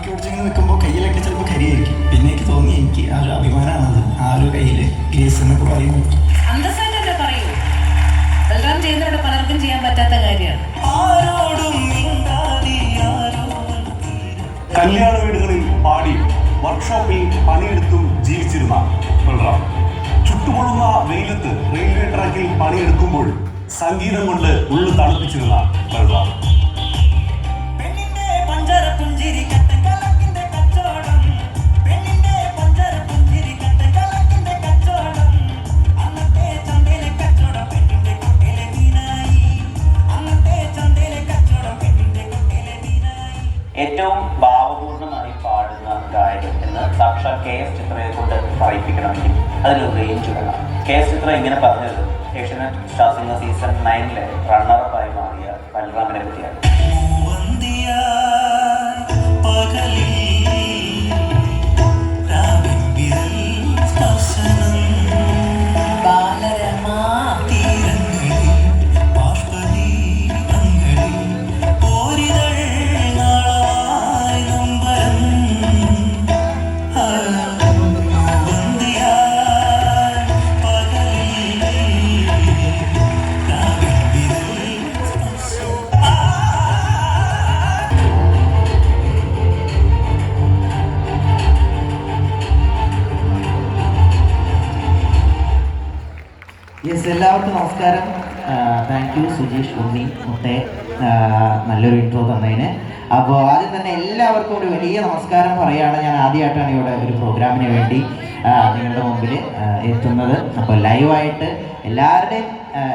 ബാക്കി പിടിച്ചിങ്ങനെ നിൽക്കുമ്പോൾ കയ്യിലൊക്കെ ചിലപ്പോൾ കരിയായിരിക്കും. പിന്നെ എനിക്ക് തോന്നി എനിക്ക് ആ ഒരു അഭിമാനമാണത്, ആ ഒരു കയ്യിൽ ഗ്രേസ് എന്നൊക്കെ പറയുന്നത്. അന്തസ്സായിട്ടല്ലേ പറയൂ, ബൽറാം ചെയ്യുന്നവരുടെ പലർക്കും ചെയ്യാൻ പറ്റാത്ത കാര്യമാണ്. കല്യാണ വീടുകളിൽ പാടി വർക്ക്ഷോപ്പിൽ പണിയെടുത്തും ജീവിച്ചിരുന്ന ബൽറാം ചുട്ടുപൊള്ളുന്ന വെയിലത്ത് റെയിൽവേ ട്രാക്കിൽ പണിയെടുക്കുമ്പോൾ സംഗീതം കൊണ്ട് ഉള്ളു തണുപ്പിച്ചിരുന്ന ബൽറാം. ഏറ്റവും ഭാവപൂർണമായി പാടുന്ന ഗായകൻ എന്ന് സാക്ഷാൽ KS ചിത്രയെ കൊണ്ട് പറയിപ്പിക്കണമെങ്കിൽ അതിലൊരു റേഞ്ച് വേണം. KS ചിത്ര ഇങ്ങനെ പറഞ്ഞത് ഏഷ്യാനെറ്റ് സ്റ്റാർ സിംഗർ സീസൺ 9 റണ്ണറപ്പായി മാറിയ ബൽറാമിനെ പറ്റിയാണ്. യെസ്, എല്ലാവർക്കും നമസ്കാരം. താങ്ക് യു സുജീഷ്, ഉണ്ണി, മുത്തേ, നല്ലൊരു ഇൻട്രോ തന്നതിന്. അപ്പോൾ ആദ്യം തന്നെ എല്ലാവർക്കും ഒരു വലിയ നമസ്കാരം പറയുകയാണ്. ഞാൻ ആദ്യമായിട്ടാണ് ഇവിടെ ഒരു പ്രോഗ്രാമിന് വേണ്ടി നിങ്ങളുടെ മുമ്പിൽ എത്തുന്നത്. അപ്പോൾ ലൈവായിട്ട് എല്ലാവരുടെയും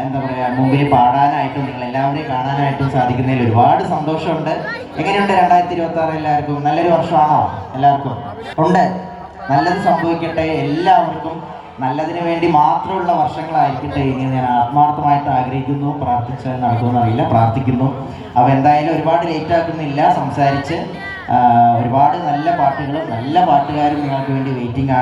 എന്താ പറയുക മുമ്പിൽ പാടാനായിട്ടും നിങ്ങളെല്ലാവരെയും കാണാനായിട്ടും സാധിക്കുന്നതിൽ ഒരുപാട് സന്തോഷമുണ്ട്. എങ്ങനെയുണ്ട് 2026? എല്ലാവർക്കും നല്ലൊരു വർഷമാണോ? എല്ലാവർക്കും ഉണ്ട്. നല്ലത് സംഭവിക്കട്ടെ, എല്ലാവർക്കും നല്ലതിന് വേണ്ടി മാത്രമുള്ള വർഷങ്ങളായിരിക്കട്ടെ ഇനി ഞാൻ ആത്മാർത്ഥമായിട്ട് ആഗ്രഹിക്കുന്നു. പ്രാർത്ഥിച്ചാൽ നടക്കുമെന്നറിയില്ല, പ്രാർത്ഥിക്കുന്നു. അപ്പോൾ എന്തായാലും ഒരുപാട് ലേറ്റ് ആക്കുന്നില്ല, സംസാരിച്ച് ഒരുപാട് നല്ല പാട്ടുകളും നല്ല പാട്ടുകാരും നിങ്ങൾക്ക് വേണ്ടി വെയിറ്റിംഗ് ആണ്.